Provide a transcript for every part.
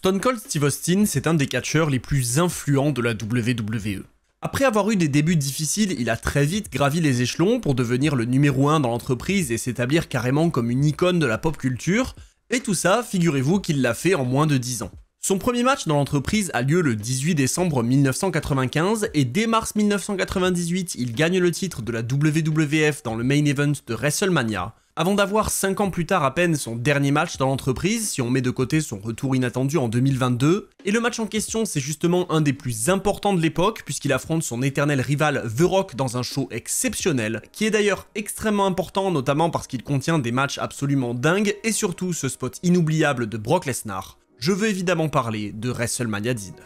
Stone Cold Steve Austin, c'est un des catcheurs les plus influents de la WWE. Après avoir eu des débuts difficiles, il a très vite gravi les échelons pour devenir le numéro 1 dans l'entreprise et s'établir carrément comme une icône de la pop culture, et tout ça, figurez-vous qu'il l'a fait en moins de 10 ans. Son premier match dans l'entreprise a lieu le 18 décembre 1995 et dès mars 1998, il gagne le titre de la WWF dans le main event de WrestleMania, avant d'avoir 5 ans plus tard à peine son dernier match dans l'entreprise, si on met de côté son retour inattendu en 2022. Et le match en question, c'est justement un des plus importants de l'époque, puisqu'il affronte son éternel rival The Rock dans un show exceptionnel, qui est d'ailleurs extrêmement important, notamment parce qu'il contient des matchs absolument dingues, et surtout ce spot inoubliable de Brock Lesnar. Je veux évidemment parler de WrestleMania 19.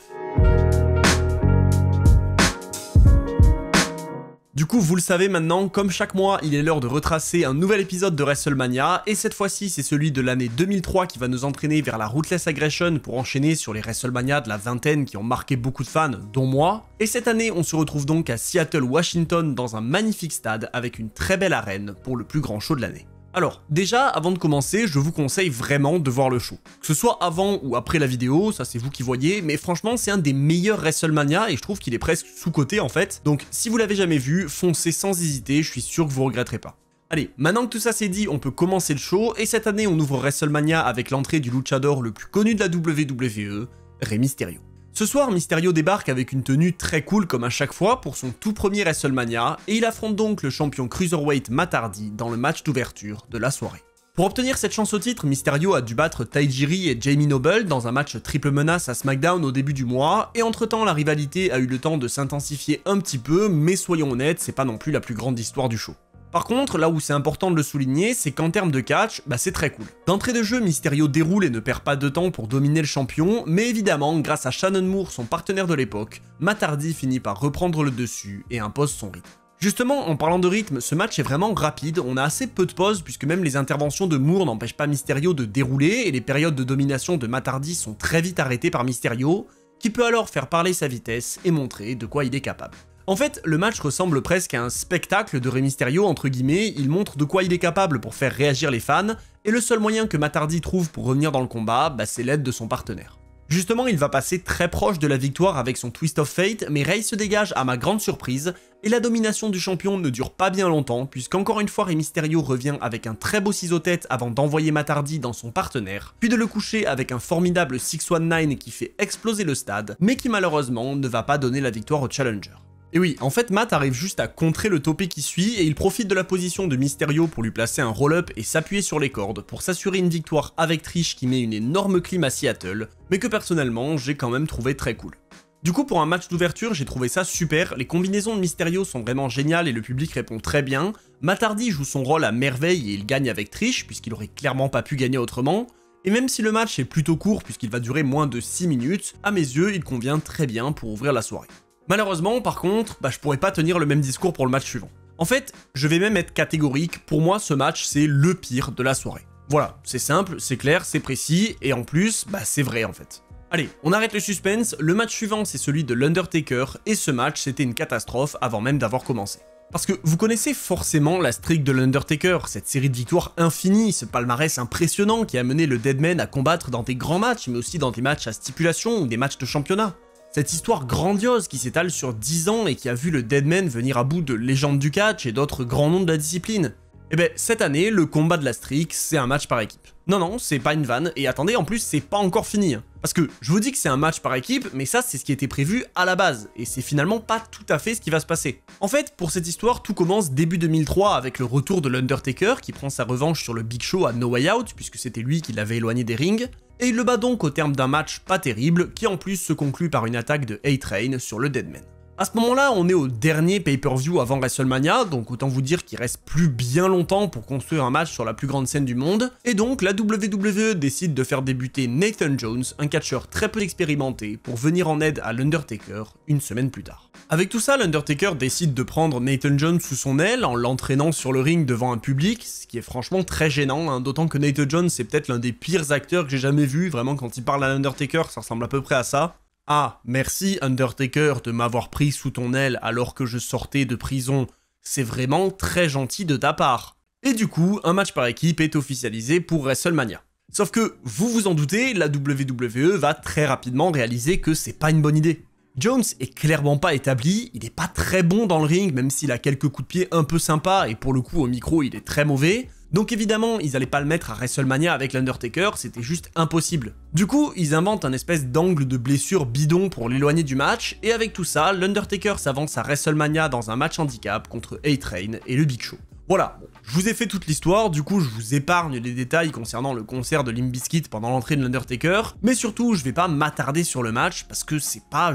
Du coup, vous le savez maintenant, comme chaque mois, il est l'heure de retracer un nouvel épisode de WrestleMania, et cette fois-ci, c'est celui de l'année 2003 qui va nous entraîner vers la Ruthless Aggression pour enchaîner sur les WrestleMania de la vingtaine qui ont marqué beaucoup de fans, dont moi. Et cette année, on se retrouve donc à Seattle, Washington, dans un magnifique stade avec une très belle arène pour le plus grand show de l'année. Alors, déjà, avant de commencer, je vous conseille vraiment de voir le show. Que ce soit avant ou après la vidéo, ça c'est vous qui voyez, mais franchement, c'est un des meilleurs WrestleMania et je trouve qu'il est presque sous-coté en fait. Donc, si vous l'avez jamais vu, foncez sans hésiter, je suis sûr que vous regretterez pas. Allez, maintenant que tout ça c'est dit, on peut commencer le show, et cette année, on ouvre WrestleMania avec l'entrée du luchador le plus connu de la WWE, Rey Mysterio. Ce soir, Mysterio débarque avec une tenue très cool comme à chaque fois pour son tout premier WrestleMania, et il affronte donc le champion Cruiserweight Matt Hardy dans le match d'ouverture de la soirée. Pour obtenir cette chance au titre, Mysterio a dû battre Tajiri et Jamie Noble dans un match triple menace à SmackDown au début du mois, et entre-temps la rivalité a eu le temps de s'intensifier un petit peu, mais soyons honnêtes, c'est pas non plus la plus grande histoire du show. Par contre, là où c'est important de le souligner, c'est qu'en termes de catch, c'est très cool. D'entrée de jeu, Mysterio déroule et ne perd pas de temps pour dominer le champion, mais évidemment, grâce à Shannon Moore, son partenaire de l'époque, Matt Hardy finit par reprendre le dessus et impose son rythme. Justement, en parlant de rythme, ce match est vraiment rapide, on a assez peu de pauses puisque même les interventions de Moore n'empêchent pas Mysterio de dérouler et les périodes de domination de Matt Hardy sont très vite arrêtées par Mysterio, qui peut alors faire parler sa vitesse et montrer de quoi il est capable. En fait, le match ressemble presque à un spectacle de Rey Mysterio, entre guillemets, il montre de quoi il est capable pour faire réagir les fans, et le seul moyen que Matt Hardy trouve pour revenir dans le combat, c'est l'aide de son partenaire. Justement, il va passer très proche de la victoire avec son Twist of Fate, mais Rey se dégage à ma grande surprise, et la domination du champion ne dure pas bien longtemps, puisqu'encore une fois Rey Mysterio revient avec un très beau ciseau-tête avant d'envoyer Matt Hardy dans son partenaire, puis de le coucher avec un formidable 619 qui fait exploser le stade, mais qui malheureusement ne va pas donner la victoire au challenger. Et oui, en fait Matt arrive juste à contrer le topé qui suit et il profite de la position de Mysterio pour lui placer un roll-up et s'appuyer sur les cordes pour s'assurer une victoire avec triche qui met une énorme clim à Seattle, mais que personnellement j'ai quand même trouvé très cool. Du coup pour un match d'ouverture j'ai trouvé ça super, les combinaisons de Mysterio sont vraiment géniales et le public répond très bien, Matt Hardy joue son rôle à merveille et il gagne avec triche puisqu'il aurait clairement pas pu gagner autrement, et même si le match est plutôt court puisqu'il va durer moins de 6 minutes, à mes yeux il convient très bien pour ouvrir la soirée. Malheureusement, par contre, je pourrais pas tenir le même discours pour le match suivant. En fait, je vais même être catégorique, pour moi ce match c'est le pire de la soirée. Voilà, c'est simple, c'est clair, c'est précis, et en plus, c'est vrai en fait. Allez, on arrête le suspense, le match suivant c'est celui de l'Undertaker, et ce match c'était une catastrophe avant même d'avoir commencé. Parce que vous connaissez forcément la streak de l'Undertaker, cette série de victoires infinie, ce palmarès impressionnant qui a mené le Deadman à combattre dans des grands matchs, mais aussi dans des matchs à stipulation ou des matchs de championnat. Cette histoire grandiose qui s'étale sur 10 ans et qui a vu le Deadman venir à bout de légendes du catch et d'autres grands noms de la discipline. Et cette année, le combat de la streak, c'est un match par équipe. Non, c'est pas une vanne, et attendez, en plus, c'est pas encore fini. Parce que je vous dis que c'est un match par équipe, mais ça, c'est ce qui était prévu à la base, et c'est finalement pas tout à fait ce qui va se passer. En fait, pour cette histoire, tout commence début 2003 avec le retour de l'Undertaker, qui prend sa revanche sur le Big Show à No Way Out, puisque c'était lui qui l'avait éloigné des rings, et il le bat donc au terme d'un match pas terrible, qui en plus se conclut par une attaque de A-Train sur le Deadman. À ce moment-là, on est au dernier pay-per-view avant WrestleMania, donc autant vous dire qu'il reste plus bien longtemps pour construire un match sur la plus grande scène du monde, et donc la WWE décide de faire débuter Nathan Jones, un catcheur très peu expérimenté, pour venir en aide à l'Undertaker une semaine plus tard. Avec tout ça, l'Undertaker décide de prendre Nathan Jones sous son aile en l'entraînant sur le ring devant un public, ce qui est franchement très gênant, d'autant que Nathan Jones c'est peut-être l'un des pires acteurs que j'ai jamais vu, vraiment quand il parle à l'Undertaker ça ressemble à peu près à ça. Ah, merci Undertaker de m'avoir pris sous ton aile alors que je sortais de prison, c'est vraiment très gentil de ta part. Et du coup, un match par équipe est officialisé pour WrestleMania. Sauf que, vous vous en doutez, la WWE va très rapidement réaliser que c'est pas une bonne idée. Jones est clairement pas établi, il est pas très bon dans le ring, même s'il a quelques coups de pied un peu sympas, et pour le coup au micro il est très mauvais. Donc évidemment, ils allaient pas le mettre à WrestleMania avec l'Undertaker, c'était juste impossible. Du coup, ils inventent un espèce d'angle de blessure bidon pour l'éloigner du match, et avec tout ça, l'Undertaker s'avance à WrestleMania dans un match handicap contre A-Train et le Big Show. Voilà, je vous ai fait toute l'histoire, du coup je vous épargne les détails concernant le concert de Limp Bizkit pendant l'entrée de l'Undertaker, mais surtout je vais pas m'attarder sur le match parce que c'est pas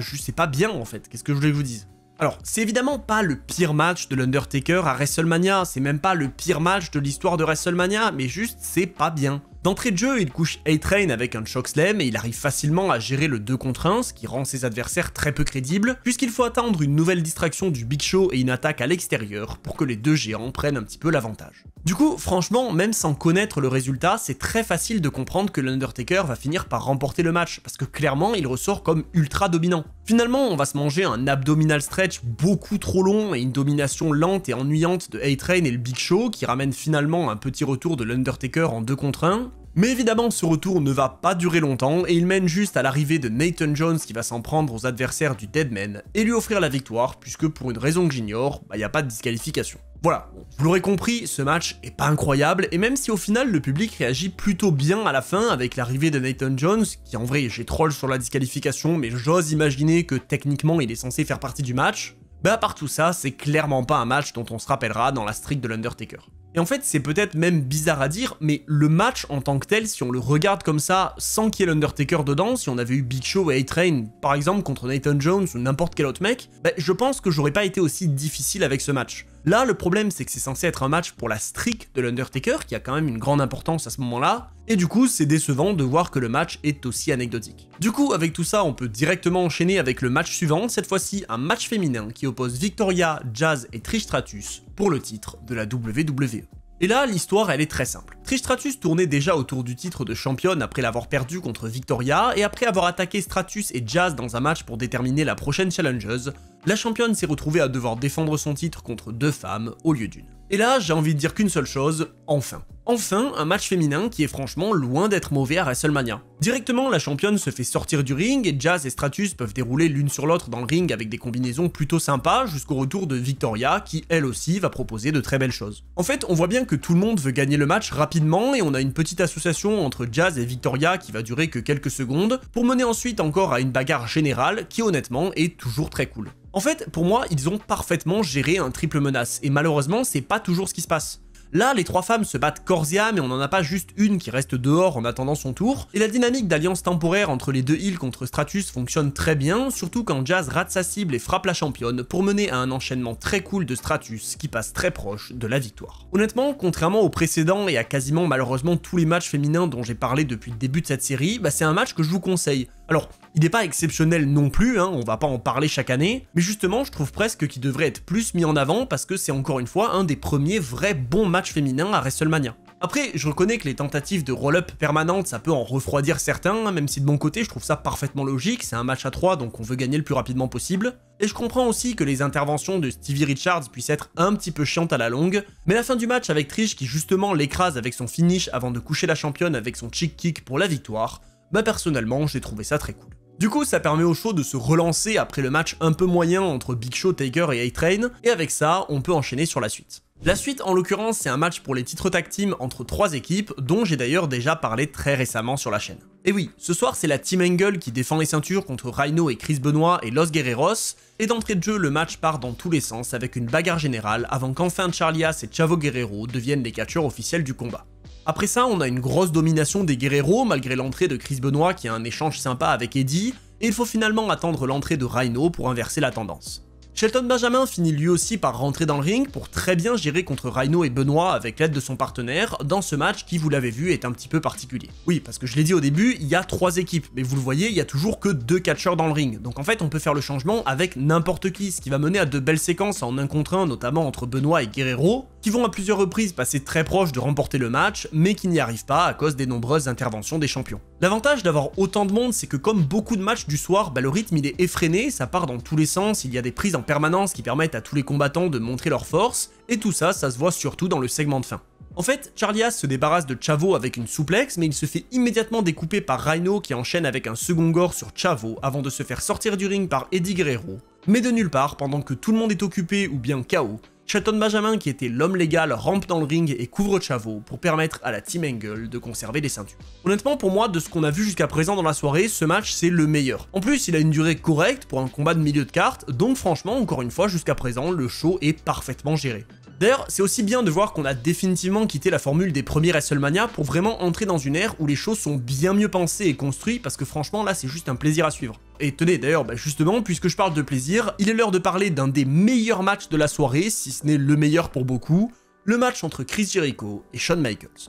bien en fait, qu'est-ce que je voulais que je vous dise? Alors, c'est évidemment pas le pire match de l'Undertaker à WrestleMania, c'est même pas le pire match de l'histoire de WrestleMania, mais juste c'est pas bien. D'entrée de jeu, il couche A-Train avec un chokeslam et il arrive facilement à gérer le 2 contre 1, ce qui rend ses adversaires très peu crédibles, puisqu'il faut attendre une nouvelle distraction du Big Show et une attaque à l'extérieur pour que les deux géants prennent un petit peu l'avantage. Du coup, franchement, même sans connaître le résultat, c'est très facile de comprendre que l'Undertaker va finir par remporter le match, parce que clairement, il ressort comme ultra dominant. Finalement, on va se manger un abdominal stretch beaucoup trop long et une domination lente et ennuyante de A-Train et le Big Show, qui ramène finalement un petit retour de l'Undertaker en 2 contre 1. Mais évidemment, ce retour ne va pas durer longtemps et il mène juste à l'arrivée de Nathan Jones qui va s'en prendre aux adversaires du Deadman et lui offrir la victoire, puisque pour une raison que j'ignore, il n'y a pas de disqualification. Voilà, vous l'aurez compris, ce match est pas incroyable, et même si au final le public réagit plutôt bien à la fin avec l'arrivée de Nathan Jones, qui en vrai j'ai troll sur la disqualification, mais j'ose imaginer que techniquement il est censé faire partie du match, bah à part tout ça, c'est clairement pas un match dont on se rappellera dans la streak de l'Undertaker. Et en fait, c'est peut-être même bizarre à dire, mais le match en tant que tel, si on le regarde comme ça, sans qu'il y ait l'Undertaker dedans, si on avait eu Big Show et A-Train, par exemple, contre Nathan Jones ou n'importe quel autre mec, bah, je pense que j'aurais pas été aussi difficile avec ce match. Là, le problème, c'est que c'est censé être un match pour la streak de l'Undertaker, qui a quand même une grande importance à ce moment-là, et du coup, c'est décevant de voir que le match est aussi anecdotique. Du coup, avec tout ça, on peut directement enchaîner avec le match suivant, cette fois-ci un match féminin qui oppose Victoria, Jazz et Trish Stratus pour le titre de la WWE. Et là, l'histoire, elle est très simple. Trish Stratus tournait déjà autour du titre de championne après l'avoir perdu contre Victoria, et après avoir attaqué Stratus et Jazz dans un match pour déterminer la prochaine challengeuse, la championne s'est retrouvée à devoir défendre son titre contre 2 femmes au lieu d'une. Et là, j'ai envie de dire qu'une seule chose, enfin. Enfin, un match féminin qui est franchement loin d'être mauvais à WrestleMania. Directement, la championne se fait sortir du ring et Jazz et Stratus peuvent dérouler l'une sur l'autre dans le ring avec des combinaisons plutôt sympas jusqu'au retour de Victoria qui, elle aussi, va proposer de très belles choses. En fait, on voit bien que tout le monde veut gagner le match rapidement et on a une petite association entre Jazz et Victoria qui va durer que quelques secondes pour mener ensuite encore à une bagarre générale qui honnêtement est toujours très cool. En fait, pour moi, ils ont parfaitement géré un triple menace et malheureusement, c'est pas toujours ce qui se passe. Là, les 3 femmes se battent corps et âme et on n'en a pas juste une qui reste dehors en attendant son tour, et la dynamique d'alliance temporaire entre les deux heels contre Stratus fonctionne très bien, surtout quand Jazz rate sa cible et frappe la championne pour mener à un enchaînement très cool de Stratus qui passe très proche de la victoire. Honnêtement, contrairement aux précédents et à quasiment malheureusement tous les matchs féminins dont j'ai parlé depuis le début de cette série, c'est un match que je vous conseille. Alors, il n'est pas exceptionnel non plus, on va pas en parler chaque année, mais justement je trouve presque qu'il devrait être plus mis en avant parce que c'est encore une fois un des premiers vrais bons matchs féminins à WrestleMania. Après, je reconnais que les tentatives de roll-up permanentes, ça peut en refroidir certains, même si de mon côté je trouve ça parfaitement logique, c'est un match à 3 donc on veut gagner le plus rapidement possible. Et je comprends aussi que les interventions de Stevie Richards puissent être un petit peu chiantes à la longue, mais la fin du match avec Trish qui justement l'écrase avec son finish avant de coucher la championne avec son chick kick pour la victoire, personnellement j'ai trouvé ça très cool. Du coup, ça permet au show de se relancer après le match un peu moyen entre Big Show, Taker et A-Train, et avec ça, on peut enchaîner sur la suite. La suite, en l'occurrence, c'est un match pour les titres tag team entre 3 équipes, dont j'ai d'ailleurs déjà parlé très récemment sur la chaîne. Et oui, ce soir, c'est la Team Angle qui défend les ceintures contre Rhino et Chris Benoit et Los Guerreros, et d'entrée de jeu, le match part dans tous les sens avec une bagarre générale avant qu'enfin Charlias et Chavo Guerrero deviennent les catcheurs officiels du combat. Après ça, on a une grosse domination des Guerreros malgré l'entrée de Chris Benoit qui a un échange sympa avec Eddie, et il faut finalement attendre l'entrée de Rhino pour inverser la tendance. Shelton Benjamin finit lui aussi par rentrer dans le ring pour très bien gérer contre Rhino et Benoit avec l'aide de son partenaire dans ce match qui, vous l'avez vu, est un petit peu particulier. Oui, parce que je l'ai dit au début, il y a 3 équipes, mais vous le voyez, il y a toujours que 2 catcheurs dans le ring. Donc en fait, on peut faire le changement avec n'importe qui, ce qui va mener à de belles séquences en 1 contre 1, notamment entre Benoit et Guerrero, qui vont à plusieurs reprises passer très proche de remporter le match, mais qui n'y arrivent pas à cause des nombreuses interventions des champions. L'avantage d'avoir autant de monde, c'est que comme beaucoup de matchs du soir, le rythme il est effréné, ça part dans tous les sens, il y a des prises en permanence qui permettent à tous les combattants de montrer leur force, et tout ça, ça se voit surtout dans le segment de fin. En fait, Charlie Haas se débarrasse de Chavo avec une souplex, mais il se fait immédiatement découper par Rhino qui enchaîne avec un second gore sur Chavo avant de se faire sortir du ring par Eddie Guerrero. Mais de nulle part, pendant que tout le monde est occupé ou bien KO, Shelton Benjamin, qui était l'homme légal, rampe dans le ring et couvre Chavo pour permettre à la Team Angle de conserver les ceintures. Honnêtement, pour moi, de ce qu'on a vu jusqu'à présent dans la soirée, ce match c'est le meilleur. En plus, il a une durée correcte pour un combat de milieu de carte, donc franchement, encore une fois, jusqu'à présent, le show est parfaitement géré. D'ailleurs, c'est aussi bien de voir qu'on a définitivement quitté la formule des premiers WrestleMania pour vraiment entrer dans une ère où les choses sont bien mieux pensées et construites parce que franchement là c'est juste un plaisir à suivre. Et tenez d'ailleurs, justement, puisque je parle de plaisir, il est l'heure de parler d'un des meilleurs matchs de la soirée, si ce n'est le meilleur pour beaucoup, le match entre Chris Jericho et Shawn Michaels.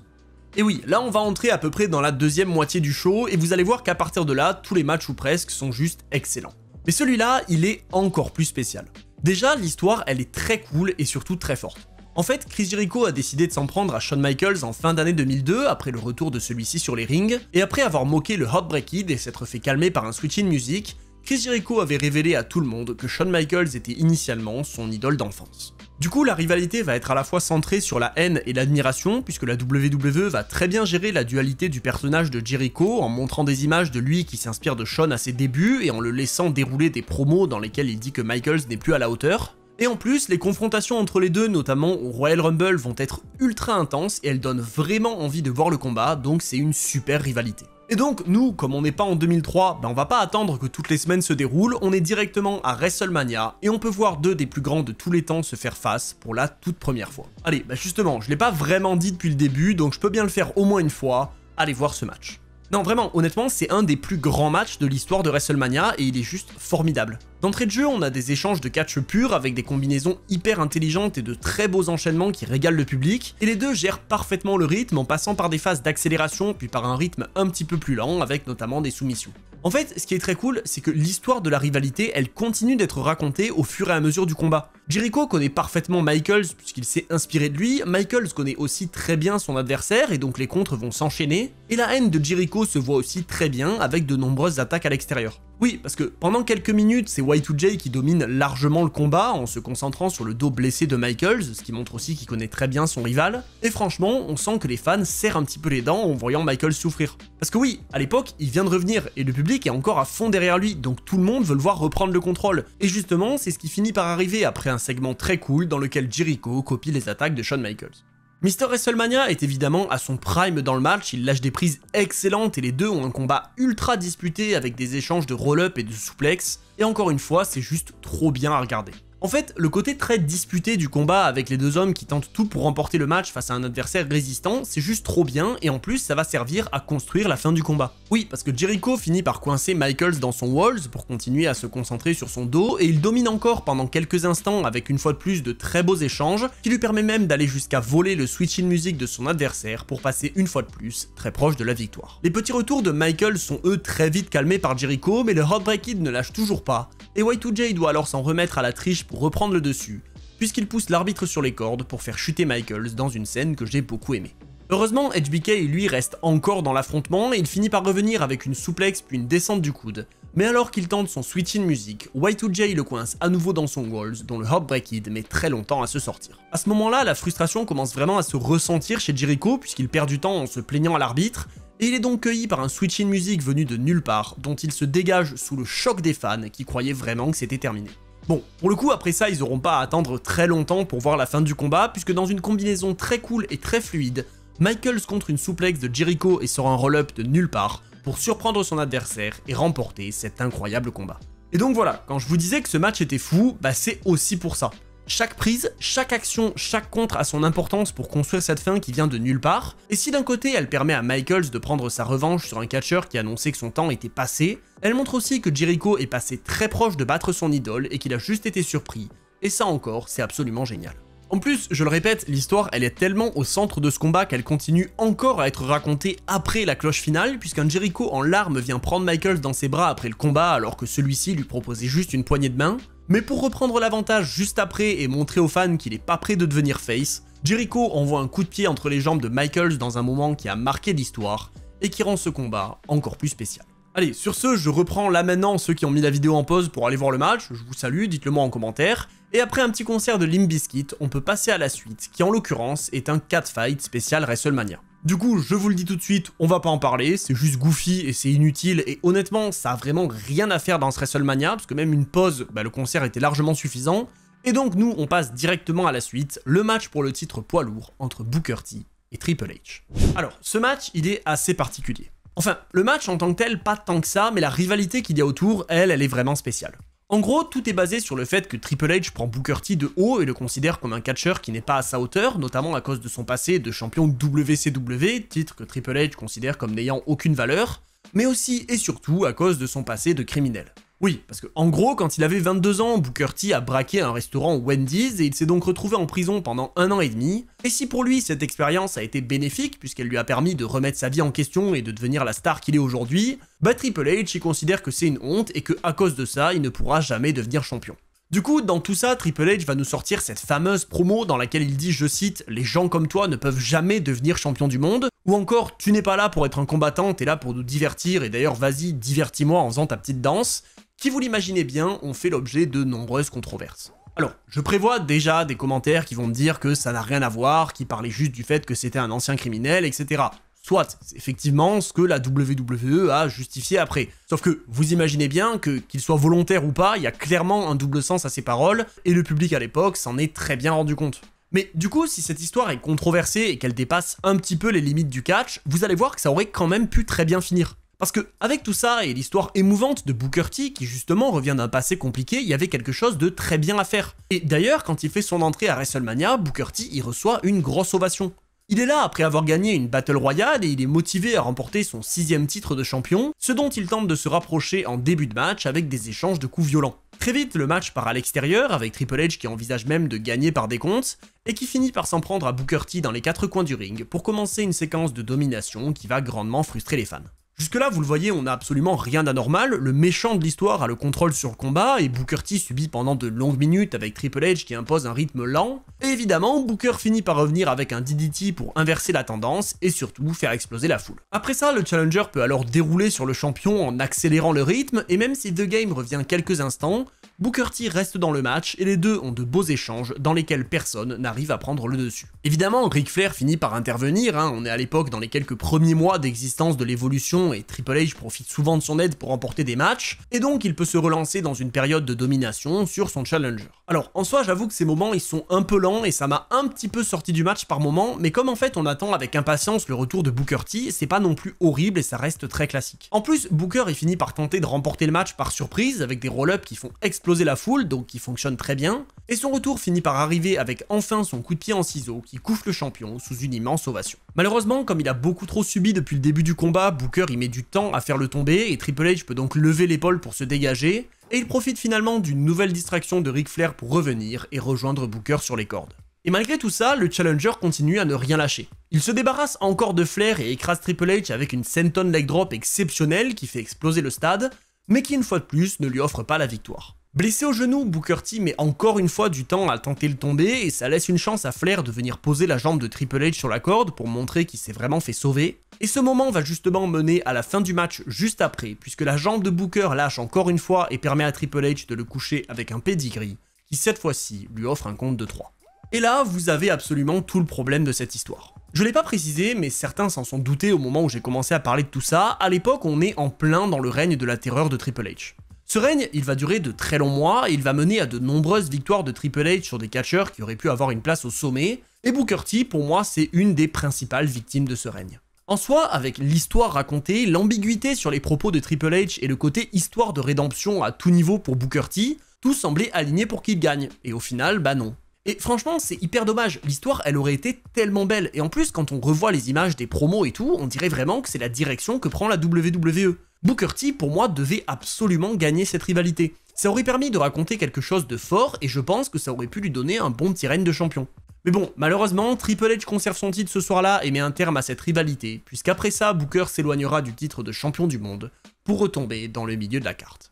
Et oui, là on va entrer à peu près dans la deuxième moitié du show et vous allez voir qu'à partir de là, tous les matchs ou presque sont juste excellents. Mais celui-là, il est encore plus spécial. Déjà, l'histoire, elle est très cool et surtout très forte. En fait, Chris Jericho a décidé de s'en prendre à Shawn Michaels en fin d'année 2002, après le retour de celui-ci sur les rings, et après avoir moqué le Heartbreak Kid et s'être fait calmer par un switch in music, Chris Jericho avait révélé à tout le monde que Shawn Michaels était initialement son idole d'enfance. Du coup, la rivalité va être à la fois centrée sur la haine et l'admiration, puisque la WWE va très bien gérer la dualité du personnage de Jericho en montrant des images de lui qui s'inspire de Shawn à ses débuts et en le laissant dérouler des promos dans lesquels il dit que Michaels n'est plus à la hauteur. Et en plus, les confrontations entre les deux, notamment au Royal Rumble, vont être ultra intenses et elles donnent vraiment envie de voir le combat, donc c'est une super rivalité. Et donc, nous, comme on n'est pas en 2003, on va pas attendre que toutes les semaines se déroulent, on est directement à WrestleMania, et on peut voir deux des plus grands de tous les temps se faire face pour la toute première fois. Allez, justement, je l'ai pas vraiment dit depuis le début, donc je peux bien le faire au moins une fois, allez voir ce match. Non vraiment, honnêtement, c'est un des plus grands matchs de l'histoire de WrestleMania et il est juste formidable. D'entrée de jeu, on a des échanges de catch purs avec des combinaisons hyper intelligentes et de très beaux enchaînements qui régalent le public, et les deux gèrent parfaitement le rythme en passant par des phases d'accélération puis par un rythme un petit peu plus lent avec notamment des soumissions. En fait, ce qui est très cool, c'est que l'histoire de la rivalité, elle continue d'être racontée au fur et à mesure du combat. Jericho connaît parfaitement Michaels puisqu'il s'est inspiré de lui, Michaels connaît aussi très bien son adversaire et donc les contres vont s'enchaîner, et la haine de Jericho se voit aussi très bien avec de nombreuses attaques à l'extérieur. Oui, parce que pendant quelques minutes, c'est Y2J qui domine largement le combat en se concentrant sur le dos blessé de Michaels, ce qui montre aussi qu'il connaît très bien son rival, et franchement, on sent que les fans serrent un petit peu les dents en voyant Michaels souffrir. Parce que oui, à l'époque, il vient de revenir, et le public est encore à fond derrière lui, donc tout le monde veut le voir reprendre le contrôle. Et justement, c'est ce qui finit par arriver après un segment très cool dans lequel Jericho copie les attaques de Shawn Michaels. Mr. WrestleMania est évidemment à son prime dans le match, il lâche des prises excellentes et les deux ont un combat ultra disputé avec des échanges de roll-up et de suplex, et encore une fois, c'est juste trop bien à regarder. En fait, le côté très disputé du combat avec les deux hommes qui tentent tout pour remporter le match face à un adversaire résistant, c'est juste trop bien et en plus ça va servir à construire la fin du combat. Oui, parce que Jericho finit par coincer Michaels dans son Walls pour continuer à se concentrer sur son dos et il domine encore pendant quelques instants avec une fois de plus de très beaux échanges qui lui permet même d'aller jusqu'à voler le switch in music de son adversaire pour passer une fois de plus très proche de la victoire. Les petits retours de Michaels sont eux très vite calmés par Jericho mais le Heartbreak Kid ne lâche toujours pas et Y2J doit alors s'en remettre à la triche pour reprendre le dessus, puisqu'il pousse l'arbitre sur les cordes pour faire chuter Michaels dans une scène que j'ai beaucoup aimée. Heureusement, HBK lui reste encore dans l'affrontement et il finit par revenir avec une souplex puis une descente du coude, mais alors qu'il tente son switch in music, Y2J le coince à nouveau dans son Walls, dont le Heartbreak Kid met très longtemps à se sortir. À ce moment-là, la frustration commence vraiment à se ressentir chez Jericho puisqu'il perd du temps en se plaignant à l'arbitre, et il est donc cueilli par un switch in music venu de nulle part, dont il se dégage sous le choc des fans qui croyaient vraiment que c'était terminé. Bon, pour le coup, après ça, ils auront pas à attendre très longtemps pour voir la fin du combat, puisque dans une combinaison très cool et très fluide, Michaels contre une souplex de Jericho et sort un roll-up de nulle part pour surprendre son adversaire et remporter cet incroyable combat. Et donc voilà, quand je vous disais que ce match était fou, c'est aussi pour ça. Chaque prise, chaque action, chaque contre a son importance pour construire cette fin qui vient de nulle part, et si d'un côté elle permet à Michaels de prendre sa revanche sur un catcheur qui annonçait que son temps était passé, elle montre aussi que Jericho est passé très proche de battre son idole et qu'il a juste été surpris, et ça encore, c'est absolument génial. En plus, je le répète, l'histoire elle est tellement au centre de ce combat qu'elle continue encore à être racontée après la cloche finale, puisqu'un Jericho en larmes vient prendre Michaels dans ses bras après le combat alors que celui-ci lui proposait juste une poignée de main. Mais pour reprendre l'avantage juste après et montrer aux fans qu'il est pas prêt de devenir face, Jericho envoie un coup de pied entre les jambes de Michaels dans un moment qui a marqué l'histoire et qui rend ce combat encore plus spécial. Allez, sur ce, je reprends là maintenant ceux qui ont mis la vidéo en pause pour aller voir le match, je vous salue, dites-le moi en commentaire, Et après un petit concert de Limp Bizkit, on peut passer à la suite, qui en l'occurrence est un catfight spécial WrestleMania. Du coup, je vous le dis tout de suite, on va pas en parler, c'est juste goofy et c'est inutile, et honnêtement, ça a vraiment rien à faire dans ce WrestleMania, parce que même une pause, le concert était largement suffisant. Et donc nous, on passe directement à la suite, le match pour le titre poids lourd entre Booker T et Triple H. Alors, ce match, il est assez particulier. Enfin, le match en tant que tel, pas tant que ça, mais la rivalité qu'il y a autour, elle est vraiment spéciale. En gros, tout est basé sur le fait que Triple H prend Booker T de haut et le considère comme un catcheur qui n'est pas à sa hauteur, notamment à cause de son passé de champion WCW, titre que Triple H considère comme n'ayant aucune valeur, mais aussi et surtout à cause de son passé de criminel. Oui, parce que en gros, quand il avait 22 ans, Booker T a braqué un restaurant Wendy's et il s'est donc retrouvé en prison pendant 1 an et demi. Et si pour lui cette expérience a été bénéfique, puisqu'elle lui a permis de remettre sa vie en question et de devenir la star qu'il est aujourd'hui, Triple H il considère que c'est une honte et que à cause de ça, il ne pourra jamais devenir champion. Du coup, dans tout ça, Triple H va nous sortir cette fameuse promo dans laquelle il dit, je cite, « Les gens comme toi ne peuvent jamais devenir champion du monde », ou encore « Tu n'es pas là pour être un combattant, t'es là pour nous divertir et d'ailleurs vas-y, divertis-moi en faisant ta petite danse », qui, vous l'imaginez bien, ont fait l'objet de nombreuses controverses. Alors, je prévois déjà des commentaires qui vont me dire que ça n'a rien à voir, qui parlaient juste du fait que c'était un ancien criminel, etc. Soit, c'est effectivement ce que la WWE a justifié après. Sauf que vous imaginez bien que, qu'il soit volontaire ou pas, il y a clairement un double sens à ses paroles, et le public à l'époque s'en est très bien rendu compte. Mais du coup, si cette histoire est controversée et qu'elle dépasse un petit peu les limites du catch, vous allez voir que ça aurait quand même pu très bien finir. Parce que, avec tout ça et l'histoire émouvante de Booker T, qui justement revient d'un passé compliqué, il y avait quelque chose de très bien à faire. Et d'ailleurs, quand il fait son entrée à WrestleMania, Booker T y reçoit une grosse ovation. Il est là après avoir gagné une Battle Royale et il est motivé à remporter son 6e titre de champion, ce dont il tente de se rapprocher en début de match avec des échanges de coups violents. Très vite, le match part à l'extérieur, avec Triple H qui envisage même de gagner par décompte, et qui finit par s'en prendre à Booker T dans les 4 coins du ring pour commencer une séquence de domination qui va grandement frustrer les fans. Jusque là, vous le voyez, on n'a absolument rien d'anormal, le méchant de l'histoire a le contrôle sur le combat, et Booker T subit pendant de longues minutes avec Triple H qui impose un rythme lent, et évidemment, Booker finit par revenir avec un DDT pour inverser la tendance, et surtout faire exploser la foule. Après ça, le challenger peut alors dérouler sur le champion en accélérant le rythme, et même si The Game revient quelques instants, Booker T reste dans le match, et les deux ont de beaux échanges dans lesquels personne n'arrive à prendre le dessus. Évidemment, Ric Flair finit par intervenir, on est à l'époque dans les quelques premiers mois d'existence de l'évolution, et Triple H profite souvent de son aide pour remporter des matchs, et donc il peut se relancer dans une période de domination sur son challenger. Alors, en soi, j'avoue que ces moments, ils sont un peu lents, et ça m'a un petit peu sorti du match par moment, mais comme en fait on attend avec impatience le retour de Booker T, c'est pas non plus horrible et ça reste très classique. En plus, Booker il finit par tenter de remporter le match par surprise, avec des roll-ups qui font exploser la foule, donc qui fonctionnent très bien, et son retour finit par arriver avec enfin son coup de pied en ciseaux qui couche le champion sous une immense ovation. Malheureusement, comme il a beaucoup trop subi depuis le début du combat, Booker il met du temps à faire le tomber, et Triple H peut donc lever l'épaule pour se dégager, et il profite finalement d'une nouvelle distraction de Ric Flair pour revenir et rejoindre Booker sur les cordes. Et malgré tout ça, le challenger continue à ne rien lâcher. Il se débarrasse encore de Flair et écrase Triple H avec une senton leg drop exceptionnelle qui fait exploser le stade, mais qui une fois de plus ne lui offre pas la victoire. Blessé au genou, Booker T met encore une fois du temps à tenter le tomber et ça laisse une chance à Flair de venir poser la jambe de Triple H sur la corde pour montrer qu'il s'est vraiment fait sauver. Et ce moment va justement mener à la fin du match juste après, puisque la jambe de Booker lâche encore une fois et permet à Triple H de le coucher avec un pedigree, qui cette fois-ci lui offre un compte de 3. Et là, vous avez absolument tout le problème de cette histoire. Je l'ai pas précisé, mais certains s'en sont doutés au moment où j'ai commencé à parler de tout ça, à l'époque on est en plein dans le règne de la terreur de Triple H. Ce règne, il va durer de très longs mois et il va mener à de nombreuses victoires de Triple H sur des catcheurs qui auraient pu avoir une place au sommet, et Booker T, pour moi, c'est une des principales victimes de ce règne. En soi, avec l'histoire racontée, l'ambiguïté sur les propos de Triple H et le côté histoire de rédemption à tout niveau pour Booker T, tout semblait aligné pour qu'il gagne, et au final, bah non. Et franchement, c'est hyper dommage, l'histoire elle aurait été tellement belle, et en plus quand on revoit les images des promos et tout, on dirait vraiment que c'est la direction que prend la WWE. Booker T, pour moi, devait absolument gagner cette rivalité. Ça aurait permis de raconter quelque chose de fort, et je pense que ça aurait pu lui donner un bon petit règne de champion. Mais bon, malheureusement, Triple H conserve son titre ce soir-là et met un terme à cette rivalité, puisqu'après ça, Booker s'éloignera du titre de champion du monde, pour retomber dans le milieu de la carte.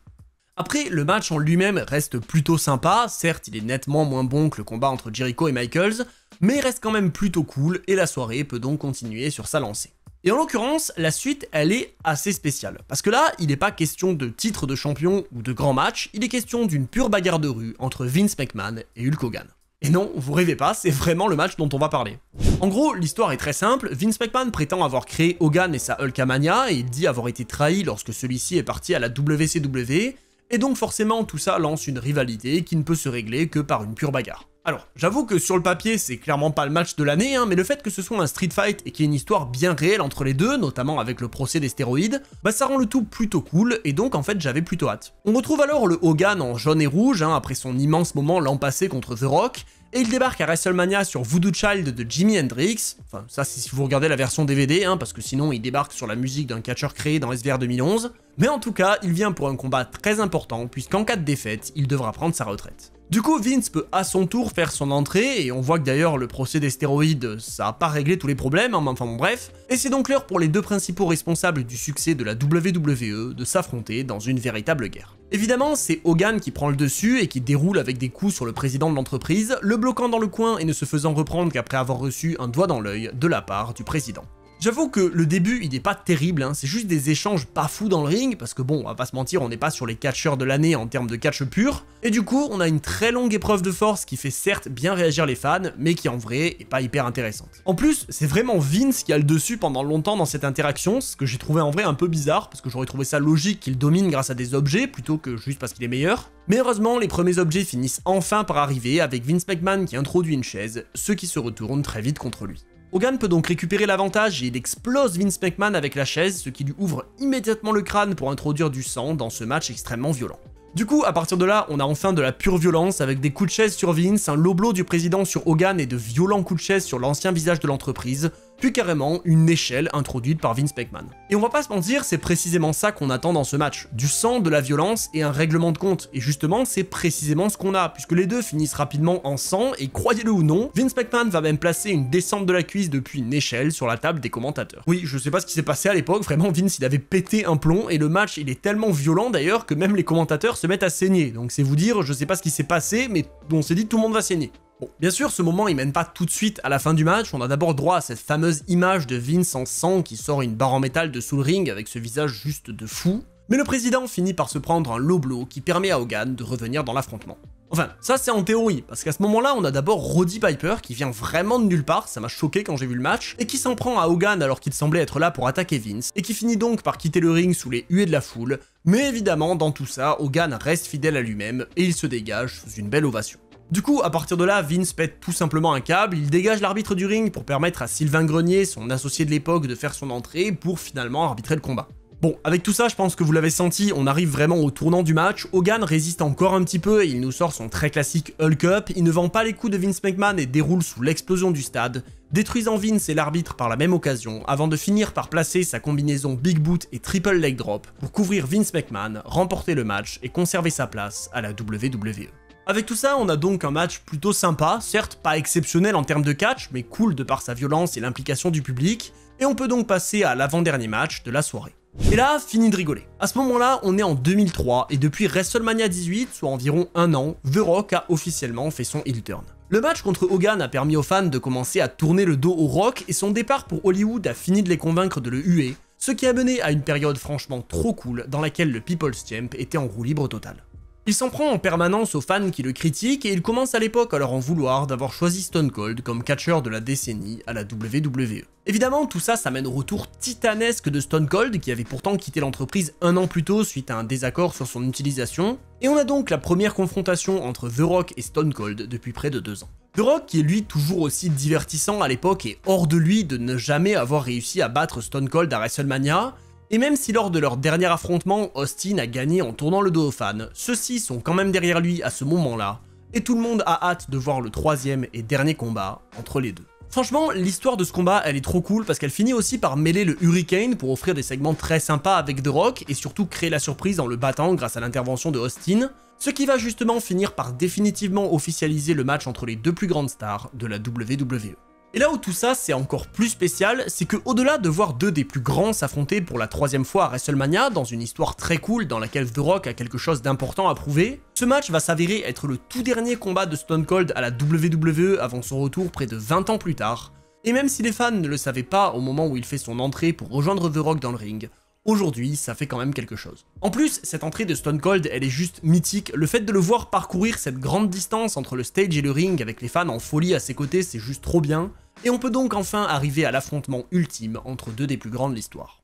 Après, le match en lui-même reste plutôt sympa, certes il est nettement moins bon que le combat entre Jericho et Michaels, mais il reste quand même plutôt cool, et la soirée peut donc continuer sur sa lancée. Et en l'occurrence, la suite, elle est assez spéciale. Parce que là, il n'est pas question de titre de champion ou de grand match, il est question d'une pure bagarre de rue entre Vince McMahon et Hulk Hogan. Et non, vous rêvez pas, c'est vraiment le match dont on va parler. En gros, l'histoire est très simple, Vince McMahon prétend avoir créé Hogan et sa Hulkamania, et il dit avoir été trahi lorsque celui-ci est parti à la WCW, et donc forcément tout ça lance une rivalité qui ne peut se régler que par une pure bagarre. Alors, j'avoue que sur le papier, c'est clairement pas le match de l'année, mais le fait que ce soit un street fight et qu'il y ait une histoire bien réelle entre les deux, notamment avec le procès des stéroïdes, bah ça rend le tout plutôt cool, et donc en fait j'avais plutôt hâte. On retrouve alors le Hogan en jaune et rouge, après son immense moment l'an passé contre The Rock, et il débarque à WrestleMania sur Voodoo Child de Jimi Hendrix, enfin ça c'est si vous regardez la version DVD, parce que sinon il débarque sur la musique d'un catcheur créé dans SVR 2011, mais en tout cas il vient pour un combat très important, puisqu'en cas de défaite, il devra prendre sa retraite. Du coup, Vince peut à son tour faire son entrée, et on voit que d'ailleurs le procès des stéroïdes, ça a pas réglé tous les problèmes, mais enfin bon bref. Et c'est donc l'heure pour les deux principaux responsables du succès de la WWE de s'affronter dans une véritable guerre. Évidemment, c'est Hogan qui prend le dessus et qui déroule avec des coups sur le président de l'entreprise, le bloquant dans le coin et ne se faisant reprendre qu'après avoir reçu un doigt dans l'œil de la part du président. J'avoue que le début, il est pas terrible, c'est juste des échanges pas fous dans le ring, parce que bon, on va pas se mentir, on n'est pas sur les catcheurs de l'année en termes de catch pur, et du coup, on a une très longue épreuve de force qui fait certes bien réagir les fans, mais qui en vrai est pas hyper intéressante. En plus, c'est vraiment Vince qui a le dessus pendant longtemps dans cette interaction, ce que j'ai trouvé en vrai un peu bizarre, parce que j'aurais trouvé ça logique qu'il domine grâce à des objets, plutôt que juste parce qu'il est meilleur. Mais heureusement, les premiers objets finissent enfin par arriver, avec Vince McMahon qui introduit une chaise, ce qui se retourne très vite contre lui. Hogan peut donc récupérer l'avantage et il explose Vince McMahon avec la chaise, ce qui lui ouvre immédiatement le crâne pour introduire du sang dans ce match extrêmement violent. Du coup, à partir de là, on a enfin de la pure violence avec des coups de chaise sur Vince, un low blow du président sur Hogan et de violents coups de chaise sur l'ancien visage de l'entreprise, puis carrément une échelle introduite par Vince McMahon. Et on va pas se mentir, c'est précisément ça qu'on attend dans ce match. Du sang, de la violence et un règlement de compte. Et justement, c'est précisément ce qu'on a, puisque les deux finissent rapidement en sang, et croyez-le ou non, Vince McMahon va même placer une descente de la cuisse depuis une échelle sur la table des commentateurs. Oui, je sais pas ce qui s'est passé à l'époque, vraiment Vince il avait pété un plomb, et le match il est tellement violent d'ailleurs que même les commentateurs se mettent à saigner. Donc c'est vous dire, je sais pas ce qui s'est passé, mais on s'est dit tout le monde va saigner. Bon, bien sûr, ce moment il mène pas tout de suite à la fin du match, on a d'abord droit à cette fameuse image de Vince en sang qui sort une barre en métal de sous le ring avec ce visage juste de fou, mais le président finit par se prendre un low blow qui permet à Hogan de revenir dans l'affrontement. Enfin, ça c'est en théorie, parce qu'à ce moment-là, on a d'abord Roddy Piper qui vient vraiment de nulle part, ça m'a choqué quand j'ai vu le match, et qui s'en prend à Hogan alors qu'il semblait être là pour attaquer Vince, et qui finit donc par quitter le ring sous les huées de la foule, mais évidemment, dans tout ça, Hogan reste fidèle à lui-même, et il se dégage sous une belle ovation. Du coup, à partir de là, Vince pète tout simplement un câble, il dégage l'arbitre du ring pour permettre à Sylvain Grenier, son associé de l'époque, de faire son entrée pour finalement arbitrer le combat. Bon, avec tout ça, je pense que vous l'avez senti, on arrive vraiment au tournant du match, Hogan résiste encore un petit peu et il nous sort son très classique Hulk Up, il ne vend pas les coups de Vince McMahon et déroule sous l'explosion du stade, détruisant Vince et l'arbitre par la même occasion, avant de finir par placer sa combinaison Big Boot et Triple Leg Drop pour couvrir Vince McMahon, remporter le match et conserver sa place à la WWE. Avec tout ça, on a donc un match plutôt sympa, certes pas exceptionnel en termes de catch, mais cool de par sa violence et l'implication du public, et on peut donc passer à l'avant-dernier match de la soirée. Et là, fini de rigoler. À ce moment-là, on est en 2003, et depuis WrestleMania 18, soit environ un an, The Rock a officiellement fait son heel turn. Le match contre Hogan a permis aux fans de commencer à tourner le dos au Rock, et son départ pour Hollywood a fini de les convaincre de le huer, ce qui a mené à une période franchement trop cool dans laquelle le People's Champ était en roue libre totale. Il s'en prend en permanence aux fans qui le critiquent et il commence à l'époque à leur en vouloir d'avoir choisi Stone Cold comme catcheur de la décennie à la WWE. Évidemment, tout ça, ça mène au retour titanesque de Stone Cold qui avait pourtant quitté l'entreprise un an plus tôt suite à un désaccord sur son utilisation, et on a donc la première confrontation entre The Rock et Stone Cold depuis près de 2 ans. The Rock qui est lui toujours aussi divertissant à l'époque et hors de lui de ne jamais avoir réussi à battre Stone Cold à WrestleMania, et même si lors de leur dernier affrontement, Austin a gagné en tournant le dos aux fans, ceux-ci sont quand même derrière lui à ce moment-là, et tout le monde a hâte de voir le troisième et dernier combat entre les deux. Franchement, l'histoire de ce combat, elle est trop cool parce qu'elle finit aussi par mêler le Hurricane pour offrir des segments très sympas avec The Rock et surtout créer la surprise en le battant grâce à l'intervention de Austin, ce qui va justement finir par définitivement officialiser le match entre les deux plus grandes stars de la WWE. Et là où tout ça c'est encore plus spécial, c'est que au-delà de voir deux des plus grands s'affronter pour la 3e fois à WrestleMania, dans une histoire très cool dans laquelle The Rock a quelque chose d'important à prouver, ce match va s'avérer être le tout dernier combat de Stone Cold à la WWE avant son retour près de 20 ans plus tard, Et même si les fans ne le savaient pas au moment où il fait son entrée pour rejoindre The Rock dans le ring, aujourd'hui, ça fait quand même quelque chose. En plus, cette entrée de Stone Cold, elle est juste mythique. Le fait de le voir parcourir cette grande distance entre le stage et le ring avec les fans en folie à ses côtés, c'est juste trop bien. Et on peut donc enfin arriver à l'affrontement ultime entre deux des plus grands de l'histoire.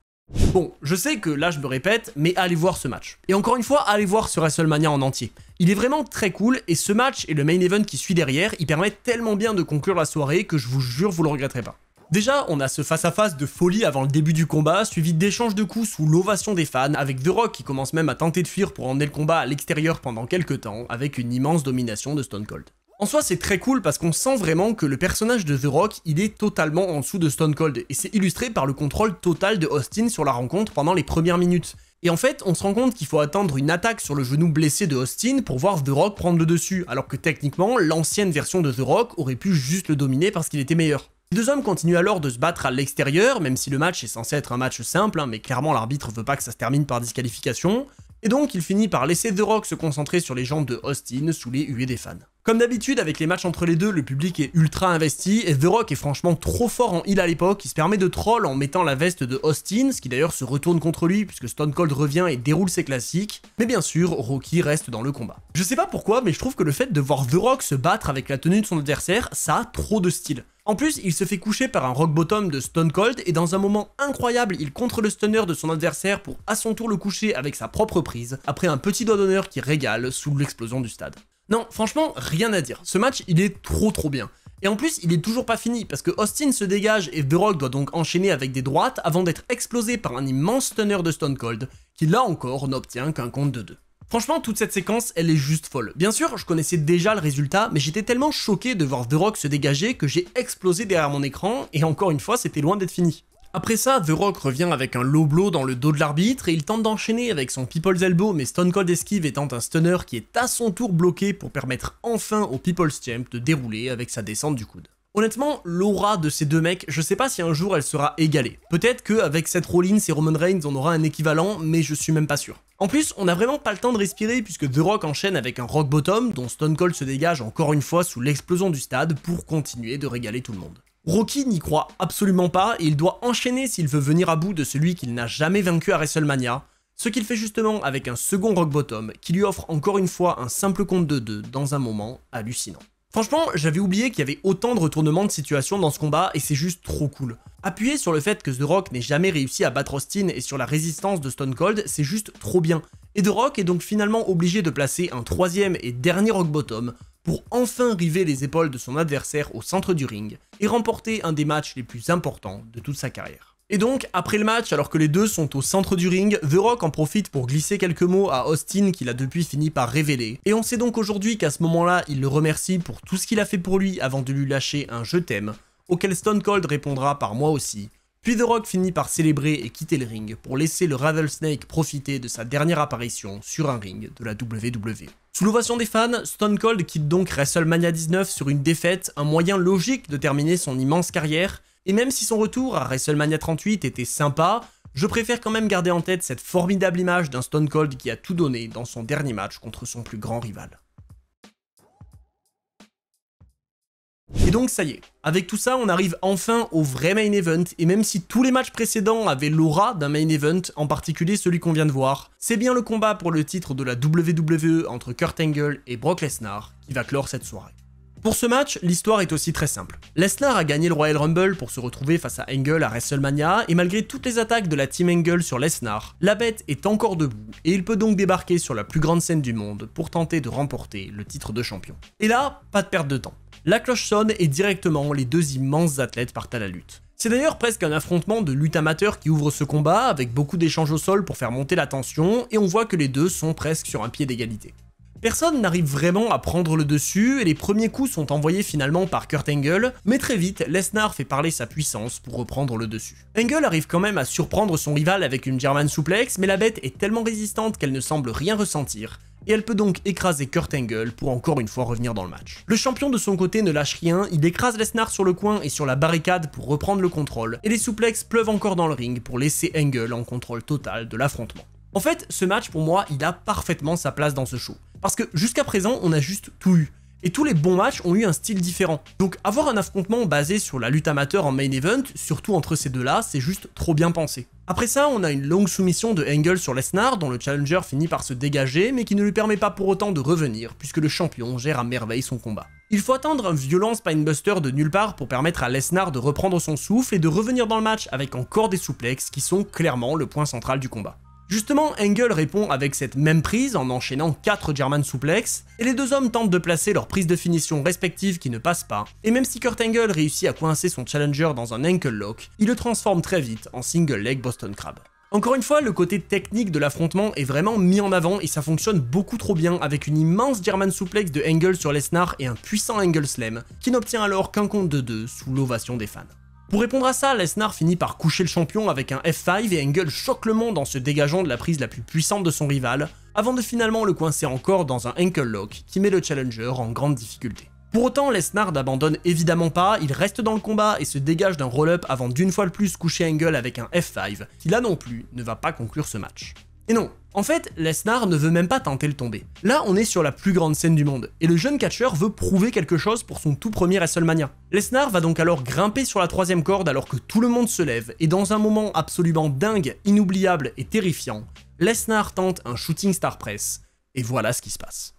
Bon, je sais que là je me répète, mais allez voir ce match. Et encore une fois, allez voir ce WrestleMania en entier. Il est vraiment très cool, et ce match et le main event qui suit derrière, ils permettent tellement bien de conclure la soirée que je vous jure vous le regretterez pas. Déjà, on a ce face-à-face de folie avant le début du combat, suivi d'échanges de coups sous l'ovation des fans, avec The Rock qui commence même à tenter de fuir pour emmener le combat à l'extérieur pendant quelques temps, avec une immense domination de Stone Cold. En soi, c'est très cool parce qu'on sent vraiment que le personnage de The Rock, il est totalement en dessous de Stone Cold, et c'est illustré par le contrôle total de Austin sur la rencontre pendant les premières minutes. Et en fait, on se rend compte qu'il faut attendre une attaque sur le genou blessé de Austin pour voir The Rock prendre le dessus, alors que techniquement, l'ancienne version de The Rock aurait pu juste le dominer parce qu'il était meilleur. Les deux hommes continuent alors de se battre à l'extérieur, même si le match est censé être un match simple, mais clairement l'arbitre veut pas que ça se termine par disqualification, et donc il finit par laisser The Rock se concentrer sur les jambes de Austin sous les huées des fans. Comme d'habitude avec les matchs entre les deux, le public est ultra investi, et The Rock est franchement trop fort en heal à l'époque, il se permet de troll en mettant la veste de Austin, ce qui d'ailleurs se retourne contre lui puisque Stone Cold revient et déroule ses classiques, mais bien sûr, Rocky reste dans le combat. Je sais pas pourquoi, mais je trouve que le fait de voir The Rock se battre avec la tenue de son adversaire, ça a trop de style. En plus, il se fait coucher par un rock bottom de Stone Cold et dans un moment incroyable, il contre le stunner de son adversaire pour à son tour le coucher avec sa propre prise, après un petit doigt d'honneur qui régale sous l'explosion du stade. Non, franchement, rien à dire. Ce match, il est trop bien. Et en plus, il est toujours pas fini, parce que Austin se dégage et The Rock doit donc enchaîner avec des droites avant d'être explosé par un immense stunner de Stone Cold, qui là encore n'obtient qu'un compte de 2. Franchement, toute cette séquence, elle est juste folle. Bien sûr, je connaissais déjà le résultat, mais j'étais tellement choqué de voir The Rock se dégager que j'ai explosé derrière mon écran, et encore une fois, c'était loin d'être fini. Après ça, The Rock revient avec un low blow dans le dos de l'arbitre, et il tente d'enchaîner avec son People's Elbow, mais Stone Cold esquive étant un stunner qui est à son tour bloqué pour permettre enfin au People's Champ de dérouler avec sa descente du coude. Honnêtement, l'aura de ces deux mecs, je sais pas si un jour elle sera égalée. Peut-être qu'avec Seth Rollins et Roman Reigns on aura un équivalent, mais je suis même pas sûr. En plus, on a vraiment pas le temps de respirer puisque The Rock enchaîne avec un Rock Bottom dont Stone Cold se dégage encore une fois sous l'explosion du stade pour continuer de régaler tout le monde. Rocky n'y croit absolument pas et il doit enchaîner s'il veut venir à bout de celui qu'il n'a jamais vaincu à WrestleMania, ce qu'il fait justement avec un second Rock Bottom qui lui offre encore une fois un simple compte de 2 dans un moment hallucinant. Franchement, j'avais oublié qu'il y avait autant de retournements de situation dans ce combat et c'est juste trop cool. Appuyer sur le fait que The Rock n'ait jamais réussi à battre Austin et sur la résistance de Stone Cold, c'est juste trop bien. Et The Rock est donc finalement obligé de placer un troisième et dernier Rock Bottom pour enfin river les épaules de son adversaire au centre du ring et remporter un des matchs les plus importants de toute sa carrière. Et donc, après le match, alors que les deux sont au centre du ring, The Rock en profite pour glisser quelques mots à Austin qu'il a depuis fini par révéler. Et on sait donc aujourd'hui qu'à ce moment-là, il le remercie pour tout ce qu'il a fait pour lui avant de lui lâcher un « je t'aime », auquel Stone Cold répondra par « moi aussi ». Puis The Rock finit par célébrer et quitter le ring pour laisser le Rattlesnake profiter de sa dernière apparition sur un ring de la WWE. Sous l'ovation des fans, Stone Cold quitte donc WrestleMania 19 sur une défaite, un moyen logique de terminer son immense carrière. Et même si son retour à WrestleMania 38 était sympa, je préfère quand même garder en tête cette formidable image d'un Stone Cold qui a tout donné dans son dernier match contre son plus grand rival. Et donc ça y est, avec tout ça on arrive enfin au vrai main event, et même si tous les matchs précédents avaient l'aura d'un main event, en particulier celui qu'on vient de voir, c'est bien le combat pour le titre de la WWE entre Kurt Angle et Brock Lesnar qui va clore cette soirée. Pour ce match, l'histoire est aussi très simple. Lesnar a gagné le Royal Rumble pour se retrouver face à Angle à WrestleMania, et malgré toutes les attaques de la team Angle sur Lesnar, la bête est encore debout, et il peut donc débarquer sur la plus grande scène du monde pour tenter de remporter le titre de champion. Et là, pas de perte de temps. La cloche sonne et directement, les deux immenses athlètes partent à la lutte. C'est d'ailleurs presque un affrontement de lutte amateur qui ouvre ce combat, avec beaucoup d'échanges au sol pour faire monter la tension, et on voit que les deux sont presque sur un pied d'égalité. Personne n'arrive vraiment à prendre le dessus et les premiers coups sont envoyés finalement par Kurt Angle, mais très vite, Lesnar fait parler sa puissance pour reprendre le dessus. Angle arrive quand même à surprendre son rival avec une German suplex, mais la bête est tellement résistante qu'elle ne semble rien ressentir, et elle peut donc écraser Kurt Angle pour encore une fois revenir dans le match. Le champion de son côté ne lâche rien, il écrase Lesnar sur le coin et sur la barricade pour reprendre le contrôle, et les suplexes pleuvent encore dans le ring pour laisser Angle en contrôle total de l'affrontement. En fait, ce match pour moi, il a parfaitement sa place dans ce show. Parce que jusqu'à présent, on a juste tout eu. Et tous les bons matchs ont eu un style différent. Donc avoir un affrontement basé sur la lutte amateur en main event, surtout entre ces deux-là, c'est juste trop bien pensé. Après ça, on a une longue soumission de Angle sur Lesnar, dont le challenger finit par se dégager, mais qui ne lui permet pas pour autant de revenir, puisque le champion gère à merveille son combat. Il faut attendre un violent spinebuster de nulle part pour permettre à Lesnar de reprendre son souffle et de revenir dans le match avec encore des souplexes qui sont clairement le point central du combat. Justement, Angle répond avec cette même prise en enchaînant 4 German suplex, et les deux hommes tentent de placer leurs prises de finition respectives qui ne passent pas, et même si Kurt Angle réussit à coincer son challenger dans un ankle lock, il le transforme très vite en single leg Boston Crab. Encore une fois, le côté technique de l'affrontement est vraiment mis en avant et ça fonctionne beaucoup trop bien avec une immense German suplex de Angle sur Lesnar et un puissant Angle Slam, qui n'obtient alors qu'un compte de 2 sous l'ovation des fans. Pour répondre à ça, Lesnar finit par coucher le champion avec un F5 et Angle choque le monde en se dégageant de la prise la plus puissante de son rival, avant de finalement le coincer encore dans un ankle lock qui met le challenger en grande difficulté. Pour autant, Lesnar n'abandonne évidemment pas, il reste dans le combat et se dégage d'un roll-up avant d'une fois de plus coucher Angle avec un F5, qui là non plus ne va pas conclure ce match. Et non, en fait, Lesnar ne veut même pas tenter le tomber. Là, on est sur la plus grande scène du monde, et le jeune catcheur veut prouver quelque chose pour son tout premier WrestleMania. Lesnar va donc alors grimper sur la 3ème corde alors que tout le monde se lève, et dans un moment absolument dingue, inoubliable et terrifiant, Lesnar tente un shooting star press, et voilà ce qui se passe.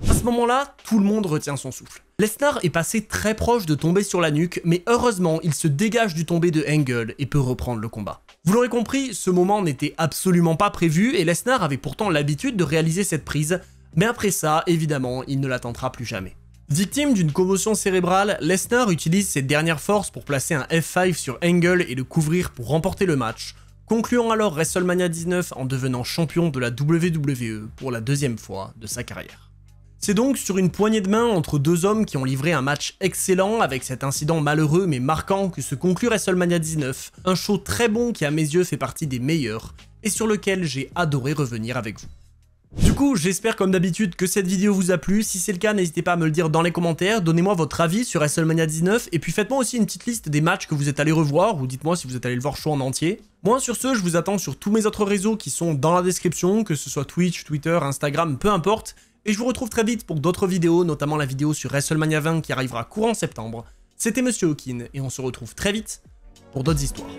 À ce moment-là, tout le monde retient son souffle. Lesnar est passé très proche de tomber sur la nuque, mais heureusement, il se dégage du tombé de Angle et peut reprendre le combat. Vous l'aurez compris, ce moment n'était absolument pas prévu et Lesnar avait pourtant l'habitude de réaliser cette prise, mais après ça, évidemment, il ne la tentera plus jamais. Victime d'une commotion cérébrale, Lesnar utilise ses dernières forces pour placer un F5 sur Angle et le couvrir pour remporter le match, concluant alors WrestleMania 19 en devenant champion de la WWE pour la 2e fois de sa carrière. C'est donc sur une poignée de main entre deux hommes qui ont livré un match excellent avec cet incident malheureux mais marquant que se conclut WrestleMania 19, un show très bon qui à mes yeux fait partie des meilleurs et sur lequel j'ai adoré revenir avec vous. Du coup, j'espère comme d'habitude que cette vidéo vous a plu, si c'est le cas n'hésitez pas à me le dire dans les commentaires, donnez-moi votre avis sur WrestleMania 19 et puis faites-moi aussi une petite liste des matchs que vous êtes allés revoir ou dites-moi si vous êtes allé le voir chaud en entier. Moi sur ce, je vous attends sur tous mes autres réseaux qui sont dans la description, que ce soit Twitch, Twitter, Instagram, peu importe. Et je vous retrouve très vite pour d'autres vidéos, notamment la vidéo sur WrestleMania 20 qui arrivera courant septembre. C'était Monsieur Hawkin et on se retrouve très vite pour d'autres histoires.